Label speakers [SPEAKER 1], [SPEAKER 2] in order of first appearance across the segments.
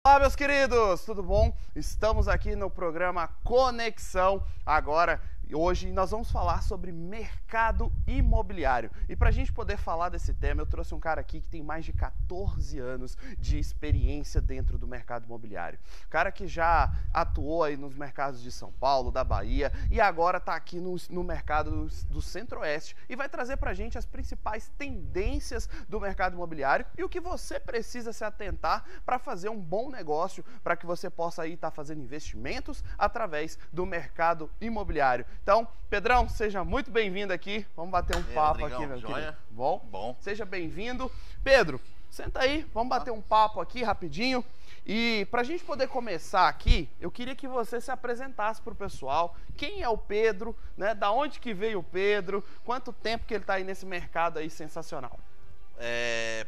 [SPEAKER 1] Olá, meus queridos, tudo bom? Estamos aqui no programa Conexão agora. Hoje nós vamos falar sobre mercado imobiliário. E para a gente poder falar desse tema, eu trouxe um cara aqui que tem mais de 14 anos de experiência dentro do mercado imobiliário. Cara que já atuou aí nos mercados de São Paulo, da Bahia e agora está aqui no mercado do Centro-Oeste e vai trazer para a gente as principais tendências do mercado imobiliário e o que você precisa se atentar para fazer um bom negócio, para que você possa aí estar fazendo investimentos através do mercado imobiliário. Então, Pedrão, seja muito bem-vindo aqui. Vamos bater um papo
[SPEAKER 2] Rodrigão,
[SPEAKER 1] aqui, meu
[SPEAKER 2] joia?
[SPEAKER 1] querido. Bom?
[SPEAKER 2] Bom.
[SPEAKER 1] Seja bem-vindo. Pedro, senta aí, vamos bater um papo aqui rapidinho. E para a gente poder começar aqui, eu queria que você se apresentasse para o pessoal. Quem é o Pedro, né? Da onde que veio o Pedro? Quanto tempo que ele está aí nesse mercado aí sensacional?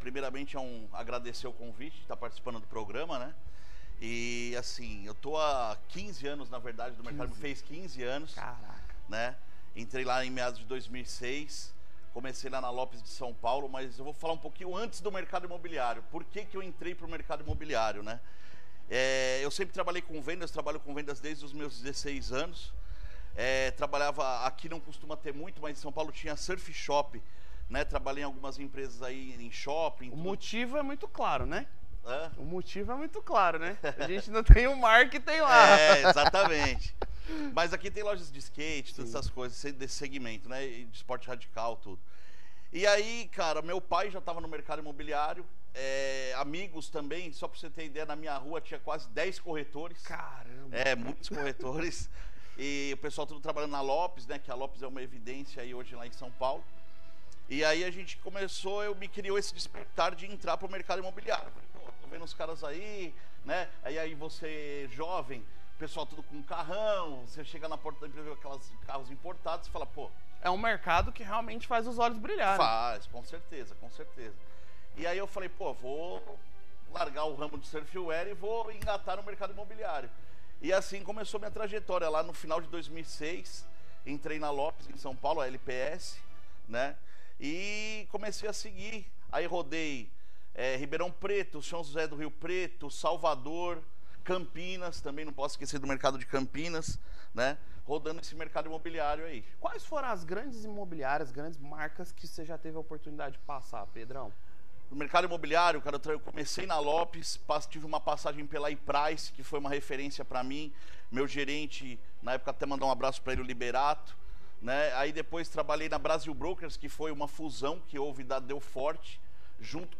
[SPEAKER 2] Primeiramente, agradecer o convite de estar participando do programa, né? E assim, eu tô há 15 anos, na verdade, do mercado, fez 15 anos.
[SPEAKER 1] Caraca.
[SPEAKER 2] Né? Entrei lá em meados de 2006, comecei lá na Lopes de São Paulo, mas eu vou falar um pouquinho antes do mercado imobiliário. Por que que eu entrei para o mercado imobiliário, né? Eu sempre trabalhei com vendas, trabalho com vendas desde os meus 16 anos. Trabalhava, aqui não costuma ter muito, mas em São Paulo tinha surf shop, né? Trabalhei em algumas empresas aí em shopping.
[SPEAKER 1] O motivo é muito claro, né?
[SPEAKER 2] Hã?
[SPEAKER 1] O motivo é muito claro, né? A gente não tem o mar que tem lá.
[SPEAKER 2] Exatamente. Mas aqui tem lojas de skate, todas essas coisas, desse segmento, né? E de esporte radical, tudo. E aí, cara, meu pai já estava no mercado imobiliário, amigos também, só para você ter ideia, na minha rua tinha quase 10 corretores.
[SPEAKER 1] Caramba!
[SPEAKER 2] Muitos corretores. E o pessoal tudo trabalhando na Lopes, né? Que a Lopes é uma evidência aí hoje lá em São Paulo. E aí a gente começou, me criou esse despertar de entrar para o mercado imobiliário. Falei, pô, tô vendo os caras aí, né? Aí você, jovem, pessoal tudo com carrão, você chega na porta da empresa, vê aqueles carros importados e fala, pô...
[SPEAKER 1] É um mercado que realmente faz os olhos brilharem.
[SPEAKER 2] Faz, com certeza, com certeza. E aí eu falei, pô, vou largar o ramo de surfwear e vou engatar no mercado imobiliário. E assim começou minha trajetória. Lá no final de 2006, entrei na Lopes, em São Paulo, a LPS, né? E comecei a seguir. Aí rodei Ribeirão Preto, São José do Rio Preto, Salvador... Campinas, também não posso esquecer do mercado de Campinas, né? Rodando esse mercado imobiliário aí.
[SPEAKER 1] Quais foram as grandes imobiliárias, grandes marcas que você já teve a oportunidade de passar, Pedrão?
[SPEAKER 2] No mercado imobiliário, cara, eu comecei na Lopes, tive uma passagem pela iPrice, que foi uma referência para mim. Meu gerente, na época, até mandou um abraço para ele, o Liberato, né? Aí depois trabalhei na Brasil Brokers, que foi uma fusão que houve da Delforte, junto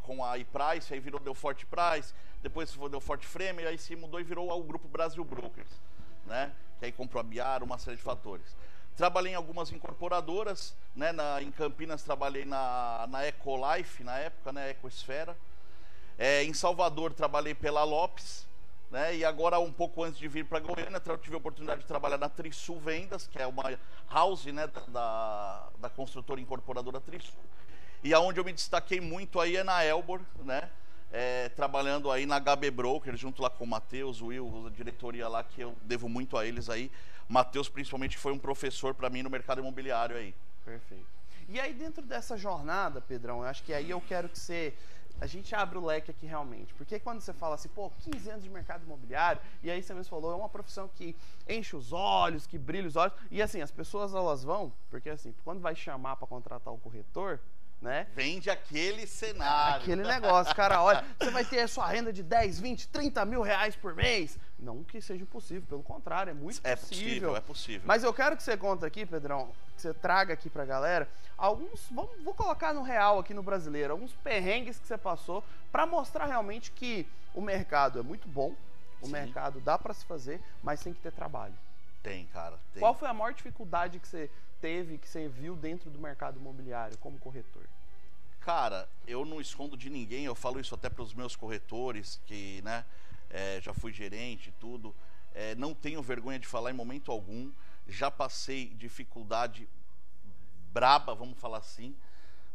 [SPEAKER 2] com a iPrice, aí virou Delforte Price, depois foi Delforte Frame, e aí se mudou e virou o grupo Brasil Brokers, né? Que aí comprou a Biar, uma série de fatores. Trabalhei em algumas incorporadoras, né? Em Campinas trabalhei na Ecolife, na época, né? Ecosfera. Em Salvador trabalhei pela Lopes, né? E agora, um pouco antes de vir para Goiânia, tive a oportunidade de trabalhar na Trisul Vendas, que é uma house, né? da construtora incorporadora Trisul. E aonde eu me destaquei muito aí é na Elbor, né? Trabalhando aí na HB Broker, junto lá com o Matheus, o Will, a diretoria lá, que eu devo muito a eles aí. Matheus, principalmente, foi um professor para mim no mercado imobiliário aí.
[SPEAKER 1] Perfeito. E aí, dentro dessa jornada, Pedrão, eu acho que aí eu quero que a gente abre o leque aqui realmente. Porque quando você fala assim, pô, 15 anos de mercado imobiliário, e aí você mesmo falou, é uma profissão que enche os olhos, que brilha os olhos. E assim, as pessoas, elas vão, porque assim, quando vai chamar para contratar o corretor, né?
[SPEAKER 2] Vende aquele cenário.
[SPEAKER 1] Aquele negócio, cara, olha, você vai ter a sua renda de 10, 20, 30 mil reais por mês. Não que seja impossível, pelo contrário, é muito possível.
[SPEAKER 2] É possível.
[SPEAKER 1] Mas eu quero que você conte aqui, Pedrão, que você traga aqui pra galera, vou colocar no real aqui no brasileiro, alguns perrengues que você passou pra mostrar realmente que o mercado é muito bom, o mercado dá pra se fazer, mas tem que ter trabalho.
[SPEAKER 2] Tem, cara. Tem.
[SPEAKER 1] Qual foi a maior dificuldade que você teve, que você viu dentro do mercado imobiliário como corretor?
[SPEAKER 2] Cara, eu não escondo de ninguém, eu falo isso até para os meus corretores, que, né, já fui gerente e tudo, não tenho vergonha de falar em momento algum, já passei dificuldade braba, vamos falar assim,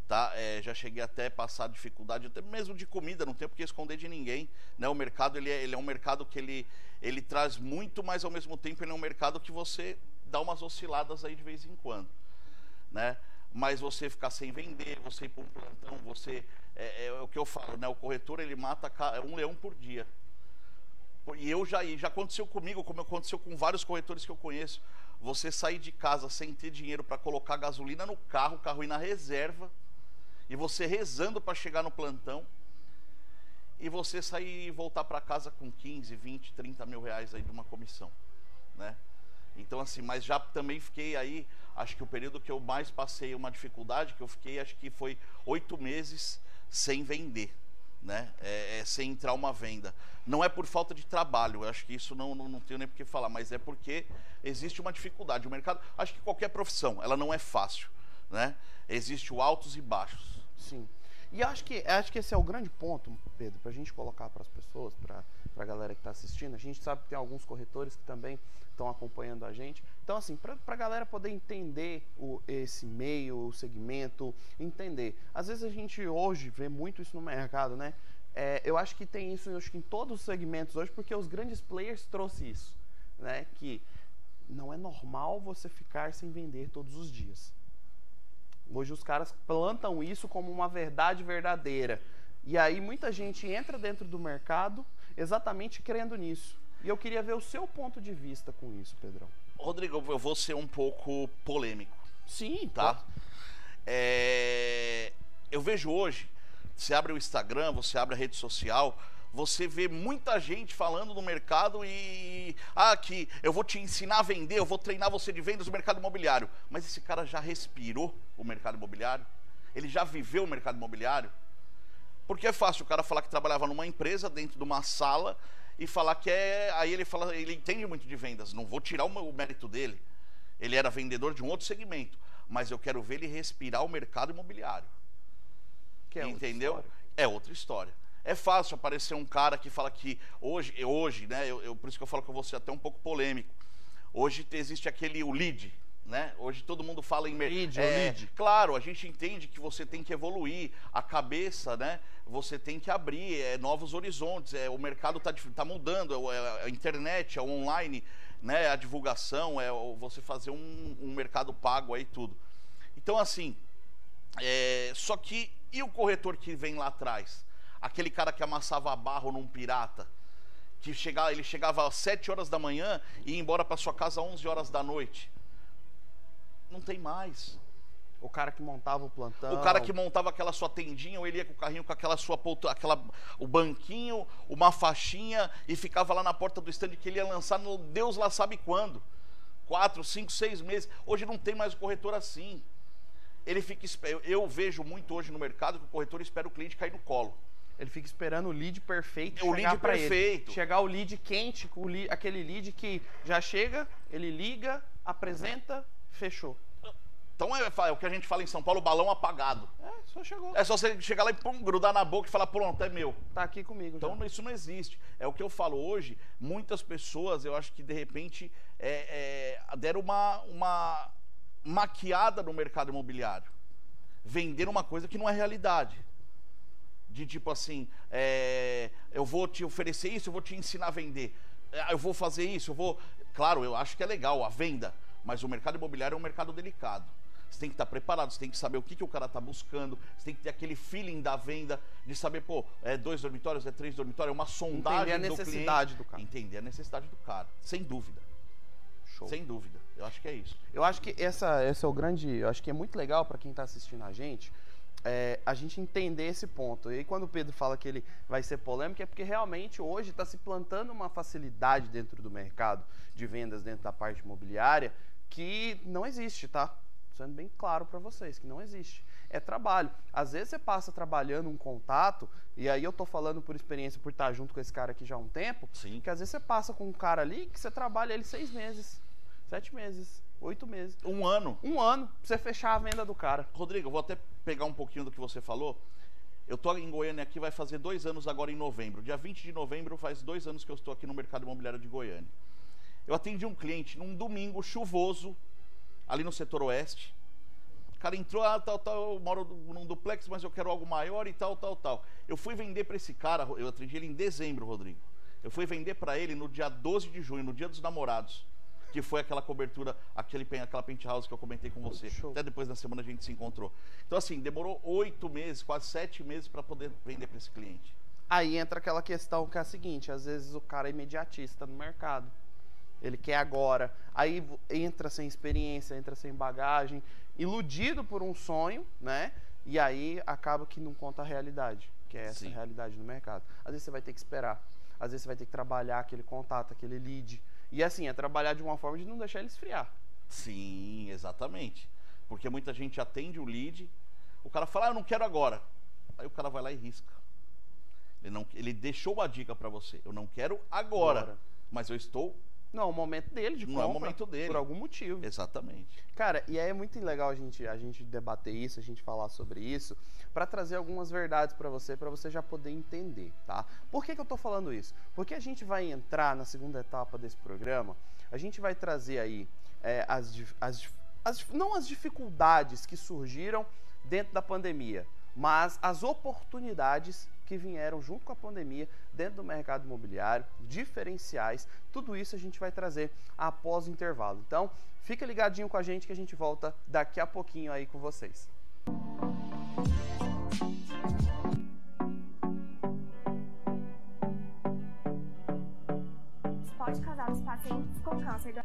[SPEAKER 2] tá? Já cheguei até a passar dificuldade, até mesmo de comida, não tenho por que esconder de ninguém, né? O mercado, ele é um mercado que ele traz muito, mas ao mesmo tempo ele é um mercado que você dá umas osciladas aí de vez em quando, né? Mas você ficar sem vender, você ir para um plantão, você é o que eu falo, né? O corretor, ele mata um leão por dia. E já aconteceu comigo, como aconteceu com vários corretores que eu conheço. Você sair de casa sem ter dinheiro para colocar gasolina no carro, o carro ir na reserva, e você rezando para chegar no plantão, e você sair e voltar para casa com 15, 20, 30 mil reais aí de uma comissão, né? Então assim, mas já também fiquei aí, acho que o período que eu mais passei uma dificuldade, que eu fiquei, acho que foi 8 meses sem vender, né? Sem entrar uma venda. Não é por falta de trabalho, eu acho que isso não tenho nem por que falar, mas é porque existe uma dificuldade. O mercado, acho que qualquer profissão, ela não é fácil, né? Existe o altos e baixos.
[SPEAKER 1] Sim. E acho que esse é o grande ponto, Pedro, para a gente colocar para as pessoas, para a galera que está assistindo. A gente sabe que tem alguns corretores que também estão acompanhando a gente. Então, assim, para a galera poder entender esse meio, o segmento, entender. Às vezes a gente hoje vê muito isso no mercado, né? Eu acho que tem isso acho que em todos os segmentos hoje, porque os grandes players trouxeram isso, né? Que não é normal você ficar sem vender todos os dias. Hoje os caras plantam isso como uma verdade verdadeira. E aí muita gente entra dentro do mercado exatamente crendo nisso. E eu queria ver o seu ponto de vista com isso, Pedrão.
[SPEAKER 2] Rodrigo, eu vou ser um pouco polêmico.
[SPEAKER 1] Sim,
[SPEAKER 2] tá? Eu vejo hoje, você abre o Instagram, você abre a rede social, você vê muita gente falando no mercado que eu vou te ensinar a vender, eu vou treinar você de vendas no mercado imobiliário. Mas esse cara já respirou o mercado imobiliário? Ele já viveu o mercado imobiliário? Porque é fácil o cara falar que trabalhava numa empresa, dentro de uma sala, e falar que aí ele fala, ele entende muito de vendas, não vou tirar o mérito dele. Ele era vendedor de um outro segmento, mas eu quero ver ele respirar o mercado imobiliário.
[SPEAKER 1] Que é
[SPEAKER 2] entendeu?
[SPEAKER 1] Outra história.
[SPEAKER 2] É outra história. É fácil aparecer um cara que fala que hoje, né? Por isso que eu falo que eu vou ser até um pouco polêmico. Hoje existe o lead, né? Hoje todo mundo fala em
[SPEAKER 1] lead.
[SPEAKER 2] Claro, a gente entende que você tem que evoluir a cabeça, né? Você tem que abrir novos horizontes. O mercado tá mudando, a internet, o online, né? A divulgação, você fazer um mercado pago aí tudo. Então assim, só que e o corretor que vem lá atrás? Aquele cara que amassava barro num pirata, que ele chegava às 7 horas da manhã e ia embora para sua casa às 11 horas da noite. Não tem mais.
[SPEAKER 1] O cara que montava o plantão.
[SPEAKER 2] O cara que montava aquela sua tendinha, ou ele ia com o carrinho com aquela sua o banquinho, uma faixinha, e ficava lá na porta do estande que ele ia lançar no Deus lá sabe quando. 4, 5, 6 meses. Hoje não tem mais o corretor assim. Eu vejo muito hoje no mercado que o corretor espera o cliente cair no colo.
[SPEAKER 1] Ele fica esperando o lead perfeito.
[SPEAKER 2] O lead perfeito.
[SPEAKER 1] Chegar o lead quente, aquele lead que já chega, ele liga, apresenta, fechou.
[SPEAKER 2] Então é o que a gente fala em São Paulo, balão apagado.
[SPEAKER 1] Só chegou.
[SPEAKER 2] É só você chegar lá e grudar na boca e falar, pronto, é meu.
[SPEAKER 1] Tá aqui comigo.
[SPEAKER 2] Então
[SPEAKER 1] já.
[SPEAKER 2] Isso não existe. É o que eu falo hoje, muitas pessoas, eu acho que de repente deram uma maquiada no mercado imobiliário. Venderam uma coisa que não é realidade. De tipo assim, eu vou te oferecer isso, eu vou te ensinar a vender. Eu vou fazer isso, Claro, eu acho que é legal a venda, mas o mercado imobiliário é um mercado delicado. Você tem que estar preparado, você tem que saber o que o cara está buscando, você tem que ter aquele feeling da venda, de saber, 2 dormitórios, 3 dormitórios, é uma sondagem do cliente.
[SPEAKER 1] Entender a necessidade do cara.
[SPEAKER 2] Entender a necessidade do cara, sem dúvida.
[SPEAKER 1] Show.
[SPEAKER 2] Sem dúvida, eu acho que é isso.
[SPEAKER 1] Eu acho que esse é o grande... Eu acho que é muito legal para quem está assistindo a gente entender esse ponto. E aí, quando o Pedro fala que ele vai ser polêmico, é porque realmente hoje está se plantando uma facilidade dentro do mercado de vendas, dentro da parte imobiliária, que não existe, tá? Sendo bem claro para vocês, que não existe. É trabalho. Às vezes você passa trabalhando um contato, e aí eu tô falando por experiência, por estar junto com esse cara aqui já há um tempo,
[SPEAKER 2] Sim.
[SPEAKER 1] que às vezes você passa com um cara ali que você trabalha ele 6 meses, 7 meses, 8 meses.
[SPEAKER 2] 1 ano.
[SPEAKER 1] 1 ano pra você fechar a venda do cara.
[SPEAKER 2] Rodrigo, eu vou até pegar um pouquinho do que você falou. Eu estou em Goiânia aqui, vai fazer 2 anos agora em novembro. Dia 20 de novembro faz 2 anos que eu estou aqui no mercado imobiliário de Goiânia. Eu atendi um cliente num domingo chuvoso, ali no setor oeste. O cara entrou, eu moro num duplex, mas eu quero algo maior e tal. Eu fui vender para esse cara, eu atendi ele em dezembro, Rodrigo. Eu fui vender para ele no dia 12 de junho, no dia dos namorados. que foi aquela cobertura, aquela penthouse que eu comentei com você.
[SPEAKER 1] Show.
[SPEAKER 2] Até depois da semana a gente se encontrou. Então assim, demorou 8 meses, quase 7 meses para poder vender para esse cliente.
[SPEAKER 1] Aí entra aquela questão que é a seguinte, às vezes o cara é imediatista no mercado. Ele quer agora, aí entra sem experiência, entra sem bagagem, iludido por um sonho, né? E aí acaba que não conta a realidade, que é essa realidade no mercado. Às vezes você vai ter que esperar, às vezes você vai ter que trabalhar aquele contato, aquele lead. E assim, é trabalhar de uma forma de não deixar ele esfriar.
[SPEAKER 2] Sim, exatamente. Porque muita gente atende o lead, o cara fala, eu não quero agora. Aí o cara vai lá e risca. Ele deixou a dica para você, eu não quero agora. Mas eu estou...
[SPEAKER 1] Não, é o momento dele de compra.
[SPEAKER 2] Não é o momento dele.
[SPEAKER 1] Por algum motivo.
[SPEAKER 2] Exatamente.
[SPEAKER 1] Cara, e aí é muito legal a gente debater isso, a gente falar sobre isso, para trazer algumas verdades para você já poder entender, tá? Por que eu tô falando isso? Porque a gente vai entrar na segunda etapa desse programa, a gente vai trazer aí não as dificuldades que surgiram dentro da pandemia, mas as oportunidades que vieram junto com a pandemia dentro do mercado imobiliário, diferenciais, tudo isso a gente vai trazer após o intervalo. Então, fica ligadinho com a gente que a gente volta daqui a pouquinho aí com vocês.
[SPEAKER 3] Pode casar os pacientes com câncer da...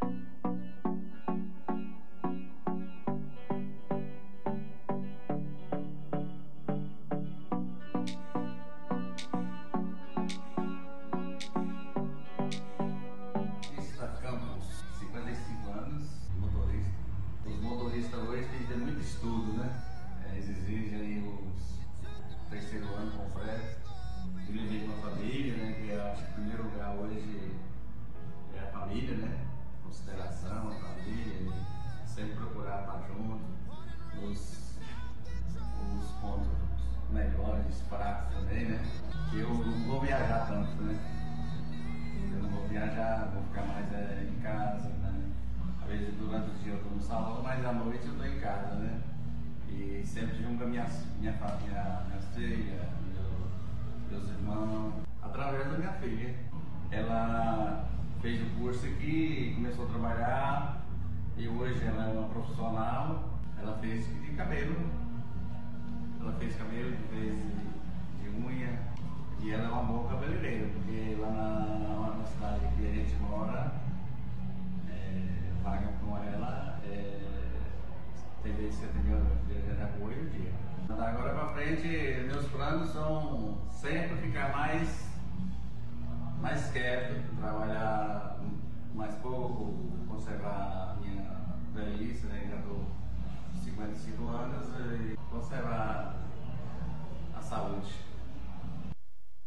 [SPEAKER 4] Hoje tem que ter muito estudo, né? Eles exigem aí os terceiro ano completo. Eu levei uma família, né? Que eu acho que o primeiro lugar hoje é a família, né? Consideração, a família, e sempre procurar estar junto nos pontos melhores, fracos também, né? Que eu não vou viajar tanto, né? Eu não vou viajar, vou ficar mais em casa, né? Às vezes durante o dia eu estou no salão, mas à noite eu estou em casa, né? E sempre junto com a minha família, minha filha, meus irmãos, através da minha filha. Ela fez o curso aqui, começou a trabalhar e hoje ela é uma profissional. Ela fez de cabelo, ela fez cabelo, fez de unha e ela é uma boa cabeleireira, porque lá na cidade que a gente mora, paga com ela, tem vezes que eu tenho da rua e o dia. Agora pra frente, meus planos são sempre ficar mais quieto, trabalhar mais pouco, conservar a minha velhice, né? Já estou com 55 anos, e conservar a saúde.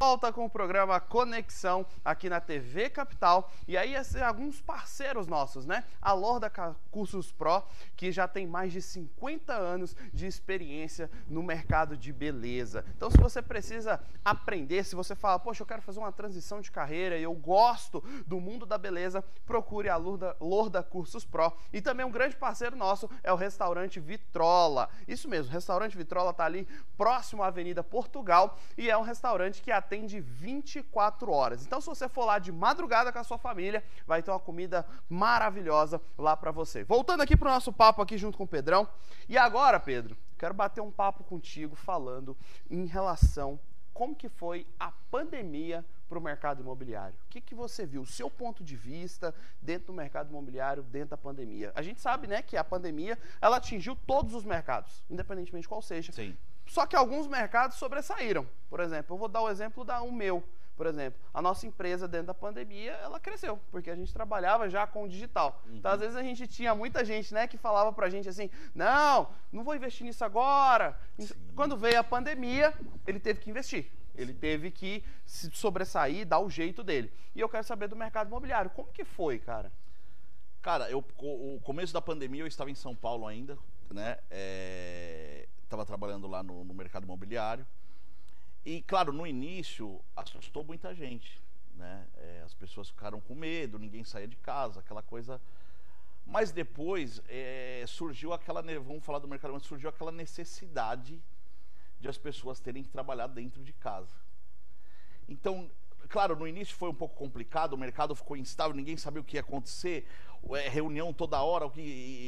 [SPEAKER 1] Volta com o programa Conexão aqui na TV Capital. E aí, alguns parceiros nossos, né? A Lorda Cursos Pro, que já tem mais de 50 anos de experiência no mercado de beleza. Então, se você precisa aprender, se você fala, poxa, eu quero fazer uma transição de carreira e eu gosto do mundo da beleza, procure a Lorda Cursos Pro. E também um grande parceiro nosso é o Restaurante Vitrola. Isso mesmo, o Restaurante Vitrola está ali próximo à Avenida Portugal e é um restaurante que atende 24 horas. Então, se você for lá de madrugada com a sua família, vai ter uma comida maravilhosa lá para você. Voltando aqui para o nosso papo aqui junto com o Pedrão. E agora, Pedro, quero bater um papo contigo falando em relação como que foi a pandemia para o mercado imobiliário. O que você viu? O seu ponto de vista dentro do mercado imobiliário, dentro da pandemia. A gente sabe, né, que a pandemia, ela atingiu todos os mercados, independentemente de qual seja.
[SPEAKER 2] Sim.
[SPEAKER 1] Só que alguns mercados sobressaíram. Por exemplo, eu vou dar o exemplo do meu. Por exemplo, a nossa empresa dentro da pandemia, ela cresceu, porque a gente trabalhava já com o digital. Então, às vezes a gente tinha muita gente, né, que falava pra gente assim, não vou investir nisso agora. Sim. Quando veio a pandemia, ele teve que investir. Ele teve que se sobressair, dar o jeito dele. E eu quero saber do mercado imobiliário. Como que foi, cara?
[SPEAKER 2] Cara, o começo da pandemia eu estava em São Paulo ainda, né? Estava trabalhando lá no mercado imobiliário. E, claro, no início assustou muita gente, né? As pessoas ficaram com medo, ninguém saía de casa, aquela coisa. Mas depois surgiu aquela, vamos falar do mercado, mas surgiu aquela necessidade de as pessoas terem que trabalhar dentro de casa. Então, claro, no início foi um pouco complicado, o mercado ficou instável, ninguém sabia o que ia acontecer, reunião toda hora,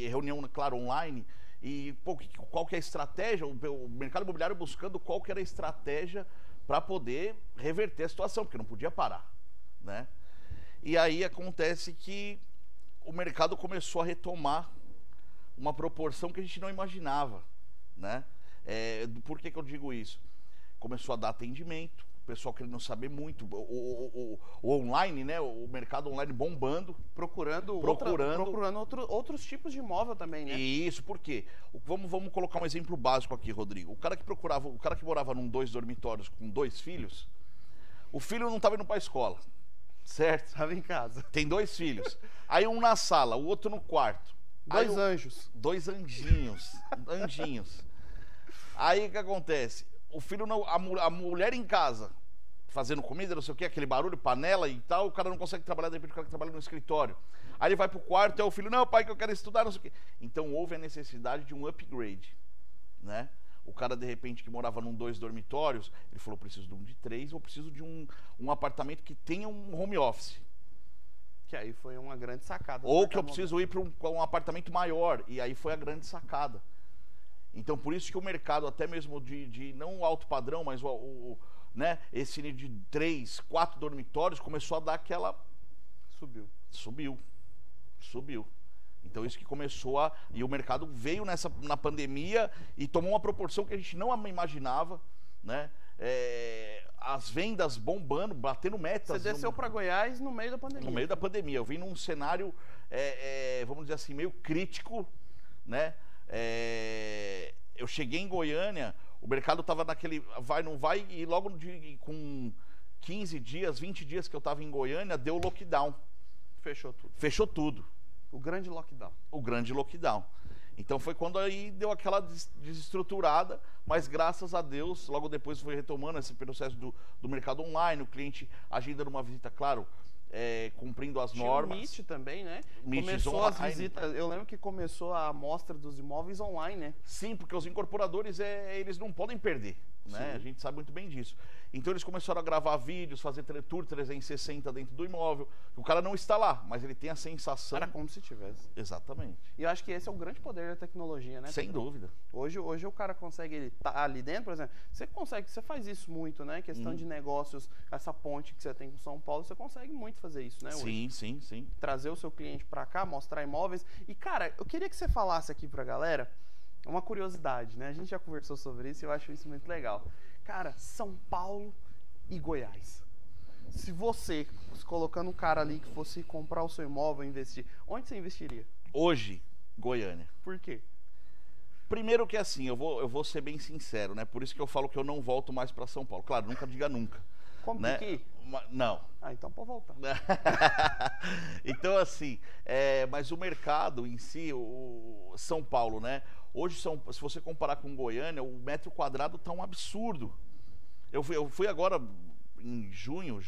[SPEAKER 2] reunião, claro, online, e pô, qual que é a estratégia, o mercado imobiliário buscando qual que era a estratégia para poder reverter a situação, porque não podia parar, né? E aí acontece que o mercado começou a retomar uma proporção que a gente não imaginava, né? Por que eu digo isso? Começou a dar atendimento, o pessoal querendo saber muito, o online, né? O mercado online bombando.
[SPEAKER 1] Procurando outros tipos de imóvel também, né?
[SPEAKER 2] Isso, por quê? Vamos colocar um exemplo básico aqui, Rodrigo. O cara que morava num 2 dormitórios com 2 filhos, o filho não estava indo para a escola, certo?
[SPEAKER 1] Estava em casa.
[SPEAKER 2] Tem 2 filhos. Aí um na sala, o outro no quarto.
[SPEAKER 1] 2 anjos.
[SPEAKER 2] 2 anjinhos. Anjinhos. Aí o que acontece? O filho não, a mulher em casa, fazendo comida, não sei o que, aquele barulho, panela e tal, o cara não consegue trabalhar, de repente o cara trabalha no escritório. Aí ele vai pro quarto e é o filho, não, pai, que eu quero estudar, não sei o que. Então houve a necessidade de um upgrade, né? O cara, de repente, que morava num 2 dormitórios, ele falou, preciso de um de 3, ou preciso de um apartamento que tenha um home office.
[SPEAKER 1] Que aí foi uma grande sacada.
[SPEAKER 2] Ou que eu preciso ir para um apartamento maior, e aí foi a grande sacada. Então, por isso que o mercado, até mesmo de não alto padrão, mas né, esse de 3, 4 dormitórios, começou a dar aquela... Subiu. Então, isso que começou a... E o mercado veio na pandemia e tomou uma proporção que a gente não imaginava, né? As vendas bombando, batendo metas.
[SPEAKER 1] Você desceu para Goiás no meio da pandemia.
[SPEAKER 2] No meio da pandemia. Eu vim num cenário, vamos dizer assim, meio crítico, né? Eu cheguei em Goiânia, o mercado estava naquele vai, não vai, e logo com 15 dias, 20 dias que eu estava em Goiânia, deu lockdown. Fechou tudo.
[SPEAKER 1] O grande lockdown.
[SPEAKER 2] Então foi quando aí deu aquela desestruturada, mas graças a Deus, logo depois foi retomando esse processo do mercado online, o cliente agendando uma visita, claro, cumprindo as normas.
[SPEAKER 1] O Meet também, né?
[SPEAKER 2] Meet
[SPEAKER 1] começou as visitas, eu lembro que começou a amostra dos imóveis online, né?
[SPEAKER 2] Sim, porque os incorporadores, eles não podem perder, né? A gente sabe muito bem disso. Então eles começaram a gravar vídeos, fazer tour 360 dentro do imóvel. O cara não está lá, mas ele tem a sensação...
[SPEAKER 1] Era como se tivesse.
[SPEAKER 2] Exatamente.
[SPEAKER 1] E eu acho que esse é o grande poder da tecnologia, né?
[SPEAKER 2] Sem dúvida.
[SPEAKER 1] Hoje o cara consegue, ele tá ali dentro, por exemplo, você faz isso muito, né? Questão de negócios, essa ponte que você tem com São Paulo, você consegue muito fazer isso, né? Hoje.
[SPEAKER 2] Sim.
[SPEAKER 1] Trazer o seu cliente para cá, mostrar imóveis. E, cara, eu queria que você falasse aqui pra galera uma curiosidade, né? A gente já conversou sobre isso e eu acho isso muito legal. Cara, São Paulo e Goiás. Se você, colocando um cara ali que fosse comprar o seu imóvel, investir, onde você investiria?
[SPEAKER 2] Hoje, Goiânia.
[SPEAKER 1] Por quê?
[SPEAKER 2] Primeiro que assim, eu vou ser bem sincero, né? Por isso que eu falo que eu não volto mais para São Paulo. Claro, nunca diga nunca.
[SPEAKER 1] Como
[SPEAKER 2] né?
[SPEAKER 1] que?
[SPEAKER 2] Não.
[SPEAKER 1] Ah, então pode voltar.
[SPEAKER 2] Então assim, mas o mercado em si, o São Paulo, né? Hoje, se você comparar com Goiânia, o metro quadrado tá um absurdo. Eu fui agora em julho,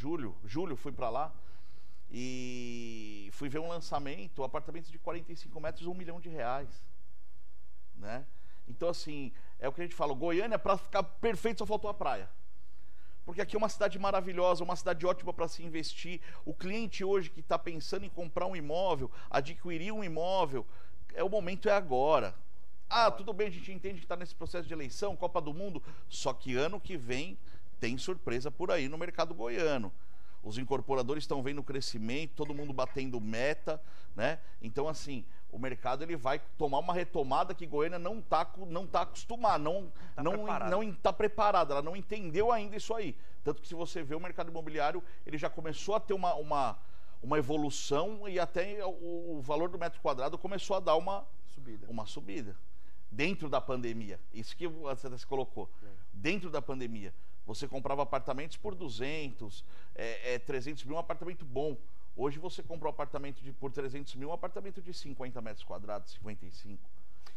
[SPEAKER 2] fui para lá e fui ver um lançamento, apartamentos de 45 metros, R$1 milhão, né? Então assim, é o que a gente fala, Goiânia, para ficar perfeito, só faltou a praia. Porque aqui é uma cidade maravilhosa, uma cidade ótima para se investir. O cliente hoje que está pensando em comprar um imóvel, adquirir um imóvel, o momento é agora. Ah, tudo bem, a gente entende que está nesse processo de eleição, Copa do Mundo, só que ano que vem tem surpresa por aí no mercado goiano. Os incorporadores estão vendo o crescimento, todo mundo batendo meta, né? Então, assim, o mercado ele vai tomar uma retomada que Goiânia não tá acostumada, não está preparada, ela não entendeu ainda isso aí. Tanto que se você vê o mercado imobiliário, ele já começou a ter uma evolução e até o valor do metro quadrado começou a dar uma subida. Dentro da pandemia, isso que você colocou, dentro da pandemia. Você comprava apartamentos por 200, 300 mil, um apartamento bom. Hoje você compra um apartamento por 300 mil, um apartamento de 50 metros quadrados, 55.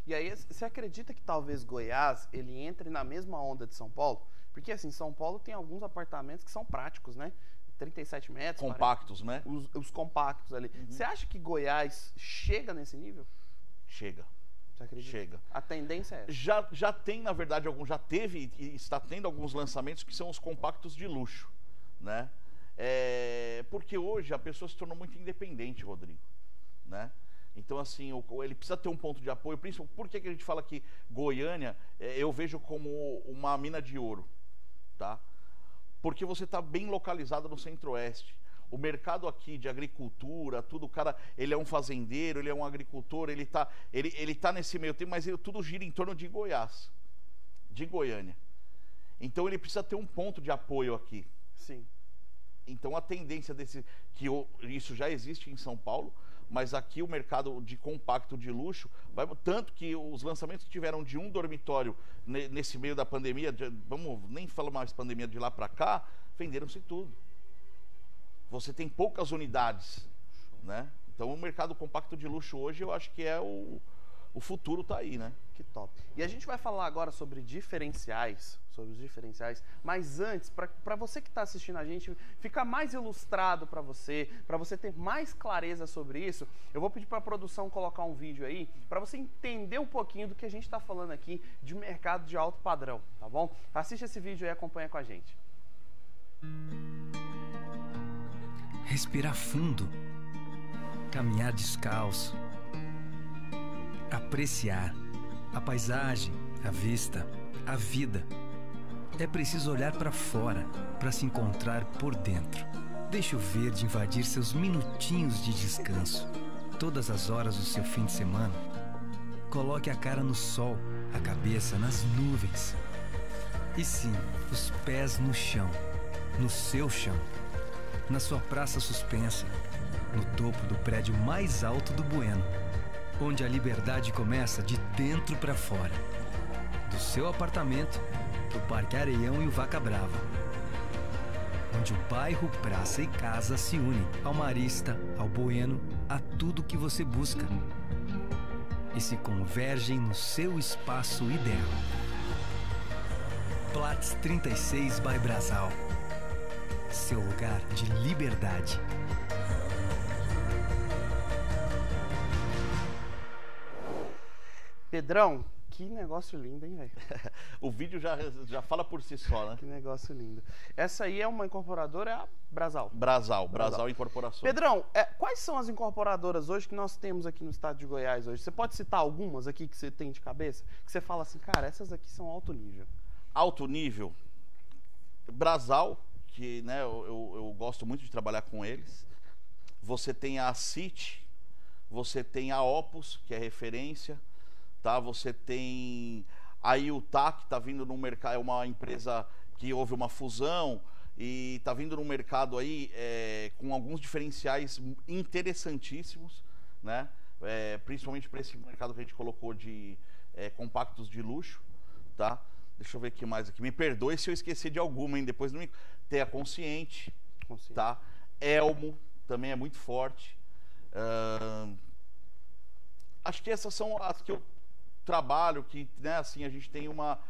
[SPEAKER 1] E aí, você acredita que talvez Goiás, ele entre na mesma onda de São Paulo? Porque assim, São Paulo tem alguns apartamentos que são práticos, né? 37 metros.
[SPEAKER 2] Compactos, 40,
[SPEAKER 1] né? Os compactos ali. Você acha que Goiás chega nesse nível?
[SPEAKER 2] Chega.
[SPEAKER 1] Você acredita?
[SPEAKER 2] Chega.
[SPEAKER 1] A tendência é essa?
[SPEAKER 2] Já tem, na verdade, já teve e está tendo alguns lançamentos que são os compactos de luxo, né? Porque hoje a pessoa se tornou muito independente, Rodrigo, né? Então, assim, ele precisa ter um ponto de apoio. Por que a gente fala que Goiânia, eu vejo como uma mina de ouro, tá? Porque você está bem localizado no Centro-Oeste. O mercado aqui de agricultura, tudo, o cara, ele é um fazendeiro, ele é um agricultor, ele tá nesse meio tempo, mas tudo gira em torno de Goiás, de Goiânia. Então, ele precisa ter um ponto de apoio aqui.
[SPEAKER 1] Sim.
[SPEAKER 2] Então, a tendência isso já existe em São Paulo, mas aqui o mercado de compacto de luxo, tanto que os lançamentos que tiveram de um dormitório nesse meio da pandemia, vamos nem falar mais pandemia de lá para cá, venderam-se tudo. Você tem poucas unidades, né? Então o mercado compacto de luxo hoje eu acho que o futuro está aí, né?
[SPEAKER 1] Que top. E a gente vai falar agora sobre diferenciais, mas antes, para você que está assistindo a gente, ficar mais ilustrado para você ter mais clareza sobre isso, eu vou pedir para a produção colocar um vídeo aí, para você entender um pouquinho do que a gente está falando aqui de mercado de alto padrão, tá bom? Assiste esse vídeo aí e acompanha com a gente.
[SPEAKER 5] Respirar fundo, caminhar descalço, apreciar a paisagem, a vista, a vida. É preciso olhar para fora para se encontrar por dentro. Deixe o verde invadir seus minutinhos de descanso. Todas as horas do seu fim de semana, coloque a cara no sol, a cabeça nas nuvens. E sim, os pés no chão, no seu chão, na sua praça suspensa, no topo do prédio mais alto do Bueno, onde a liberdade começa de dentro para fora. Do seu apartamento, pro Parque Areião e o Vaca Brava. Onde o bairro, praça e casa se unem ao Marista, ao Bueno, a tudo que você busca. E se convergem no seu espaço ideal. Platts 36 by Brasal. Seu lugar de liberdade.
[SPEAKER 1] Pedrão, que negócio lindo, hein, velho?
[SPEAKER 2] O vídeo já fala por si só, né?
[SPEAKER 1] Que negócio lindo. Essa aí é uma incorporadora, é a Brasal.
[SPEAKER 2] Brasal Incorporação.
[SPEAKER 1] Pedrão, quais são as incorporadoras hoje que nós temos aqui no estado de Goiás hoje? Você pode citar algumas aqui que você tem de cabeça? Que você fala assim, cara, essas aqui são alto nível.
[SPEAKER 2] Alto nível. Brasal, que né, eu gosto muito de trabalhar com eles. Você tem a City, você tem a Opus, que é referência. Tá? Você tem a Utah, que está vindo no mercado, é uma empresa que houve uma fusão e está vindo no mercado aí com alguns diferenciais interessantíssimos, né? Principalmente para esse mercado que a gente colocou de compactos de luxo, tá? Deixa eu ver o que mais aqui. Me perdoe se eu esquecer de alguma, hein? Depois não me... Tem a Consciente, tá? Elmo também é muito forte. Acho que essas são as que eu trabalho, que né, assim, a gente tem uma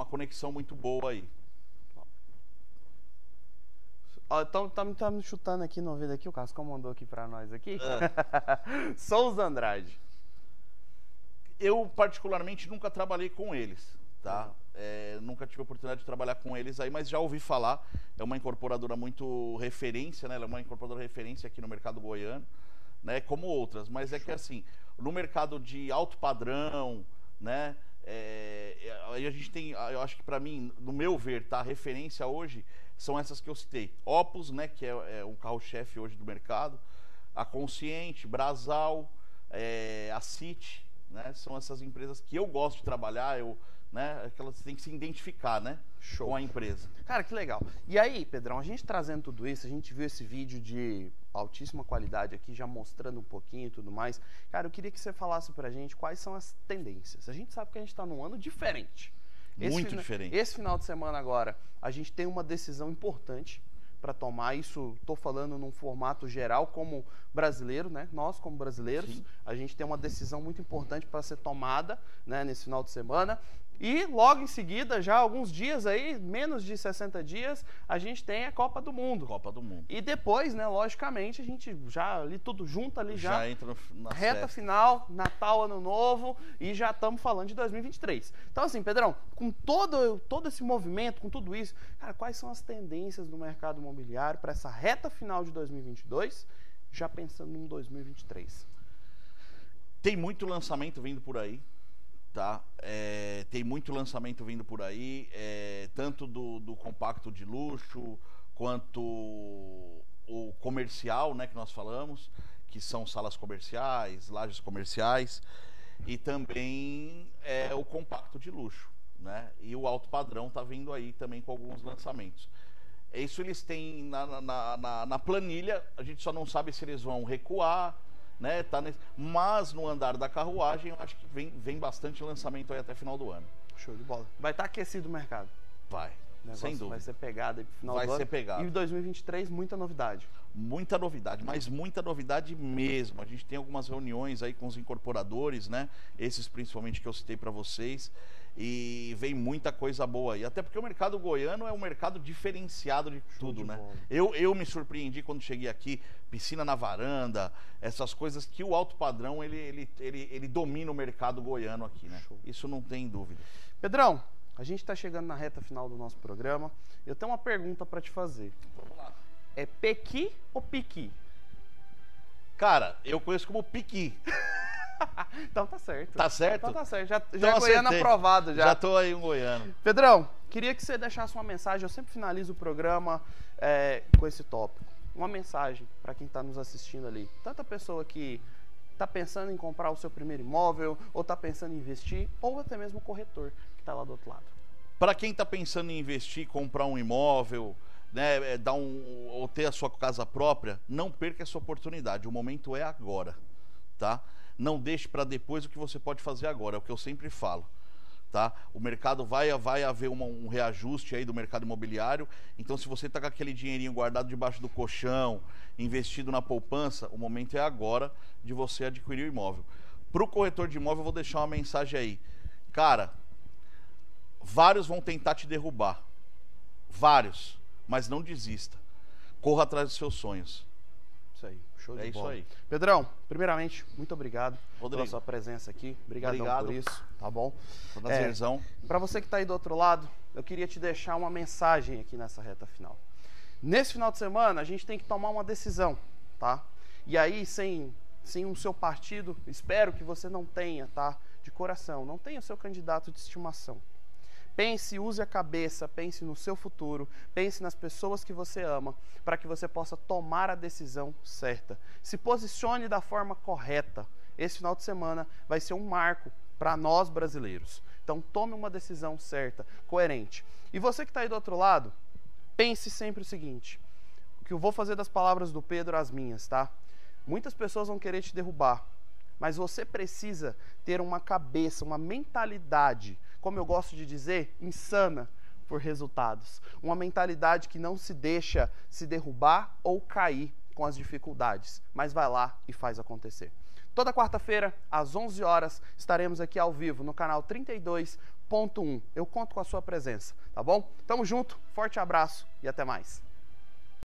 [SPEAKER 2] conexão muito boa aí.
[SPEAKER 1] Então tá me chutando aqui no ouvido aqui, o Cascão mandou aqui pra nós aqui. Souza Andrade.
[SPEAKER 2] Eu particularmente nunca trabalhei com eles, tá? Nunca tive a oportunidade de trabalhar com eles aí, mas já ouvi falar. É uma incorporadora muito referência, né? Ela é uma incorporadora referência aqui no mercado goiano, né? Como outras, mas é que assim, no mercado de alto padrão, né? Aí a gente tem, eu acho que para mim, no meu ver, tá? A referência hoje são essas que eu citei. Opus, né? Que é um carro-chefe hoje do mercado. A Consciente, Brasal, a City, né? São essas empresas que eu gosto de trabalhar, né? Que elas têm que se identificar, né?
[SPEAKER 1] Show.
[SPEAKER 2] Com a empresa.
[SPEAKER 1] Cara, que legal. E aí, Pedrão, a gente trazendo tudo isso, a gente viu esse vídeo de altíssima qualidade aqui, já mostrando um pouquinho e tudo mais. Cara, eu queria que você falasse pra gente quais são as tendências. A gente sabe que a gente tá num ano diferente.
[SPEAKER 2] Muito diferente.
[SPEAKER 1] Esse final de semana agora, a gente tem uma decisão importante para tomar. Isso, estou falando num formato geral como brasileiro, né? Nós, como brasileiros,
[SPEAKER 2] Sim.
[SPEAKER 1] a gente tem uma decisão muito importante para ser tomada, né, nesse final de semana. E logo em seguida, já alguns dias aí, menos de 60 dias, a gente tem a Copa do Mundo.
[SPEAKER 2] Copa do Mundo.
[SPEAKER 1] E depois, né, logicamente, a gente já ali tudo junto ali
[SPEAKER 2] Já entra na
[SPEAKER 1] reta final, Natal, Ano Novo, e já estamos falando de 2023. Então assim, Pedrão, com todo esse movimento, com tudo isso, cara, quais são as tendências do mercado imobiliário para essa reta final de 2022, já pensando em 2023?
[SPEAKER 2] Tem muito lançamento vindo por aí, tá? Tem muito lançamento vindo por aí, tanto do compacto de luxo, quanto o comercial, né, que nós falamos, que são salas comerciais, lajes comerciais, e também o compacto de luxo, né? E o alto padrão está vindo aí também com alguns lançamentos. Isso eles têm na planilha, a gente só não sabe se eles vão recuar, né? Mas no andar da carruagem, eu acho que vem bastante lançamento aí até final do ano.
[SPEAKER 1] Show de bola. Vai estar aquecido o mercado.
[SPEAKER 2] Vai, sem dúvida.
[SPEAKER 1] Vai ser pegado aí pro final do ano.
[SPEAKER 2] Vai ser pegado.
[SPEAKER 1] E em 2023, muita novidade.
[SPEAKER 2] Muita novidade, mas muita novidade mesmo. A gente tem algumas reuniões aí com os incorporadores, né? Esses principalmente que eu citei para vocês. E vem muita coisa boa aí. Até porque o mercado goiano é um mercado diferenciado de tudo, né? Eu me surpreendi quando cheguei aqui, piscina na varanda, essas coisas que o alto padrão, ele domina o mercado goiano aqui, né?
[SPEAKER 1] Show.
[SPEAKER 2] Isso não tem dúvida.
[SPEAKER 1] Pedrão, a gente está chegando na reta final do nosso programa. Eu tenho uma pergunta para te fazer.
[SPEAKER 2] Vamos lá.
[SPEAKER 1] É Pequi ou Piqui?
[SPEAKER 2] Cara, eu conheço como Piqui.
[SPEAKER 1] Então tá certo.
[SPEAKER 2] Tá certo?
[SPEAKER 1] Então tá certo. Já
[SPEAKER 2] Então
[SPEAKER 1] é goiano
[SPEAKER 2] acertei.
[SPEAKER 1] aprovado já.
[SPEAKER 2] Já tô aí um goiano.
[SPEAKER 1] Pedrão, queria que você deixasse uma mensagem. Eu sempre finalizo o programa com esse tópico. Uma mensagem para quem está nos assistindo ali. Tanta pessoa que está pensando em comprar o seu primeiro imóvel, ou está pensando em investir, ou até mesmo o corretor que está lá do outro lado.
[SPEAKER 2] Para quem está pensando em investir, comprar um imóvel, né, ou ter a sua casa própria, não perca essa oportunidade. O momento é agora, tá? Não deixe para depois o que você pode fazer agora, é o que eu sempre falo, tá? O mercado vai haver um reajuste aí do mercado imobiliário, então se você está com aquele dinheirinho guardado debaixo do colchão, investido na poupança, o momento é agora de você adquirir o imóvel. Para o corretor de imóvel, eu vou deixar uma mensagem aí. Cara, vários vão tentar te derrubar, vários, mas não desista. Corra atrás dos seus sonhos.
[SPEAKER 1] Isso aí, show de bola.
[SPEAKER 2] É isso aí.
[SPEAKER 1] Pedrão, primeiramente, muito obrigado
[SPEAKER 2] Rodrigo,
[SPEAKER 1] pela sua presença aqui. Obrigado por isso, tá bom?
[SPEAKER 2] Prazerzão.
[SPEAKER 1] Para você que está aí do outro lado, eu queria te deixar uma mensagem aqui nessa reta final. Nesse final de semana, a gente tem que tomar uma decisão, tá? E aí, sem o seu partido, espero que você não tenha, tá? De coração, não tenha o seu candidato de estimação. Pense, use a cabeça, pense no seu futuro, pense nas pessoas que você ama, para que você possa tomar a decisão certa. Se posicione da forma correta. Esse final de semana vai ser um marco para nós brasileiros. Então tome uma decisão certa, coerente. E você que está aí do outro lado, pense sempre o seguinte, que eu vou fazer das palavras do Pedro as minhas, tá? Muitas pessoas vão querer te derrubar, mas você precisa ter uma cabeça, uma mentalidade, como eu gosto de dizer, insana por resultados. Uma mentalidade que não se deixa se derrubar ou cair com as dificuldades, mas vai lá e faz acontecer. Toda quarta-feira, às 11 horas, estaremos aqui ao vivo no canal 32.1. Eu conto com a sua presença, tá bom? Tamo junto, forte abraço e até mais.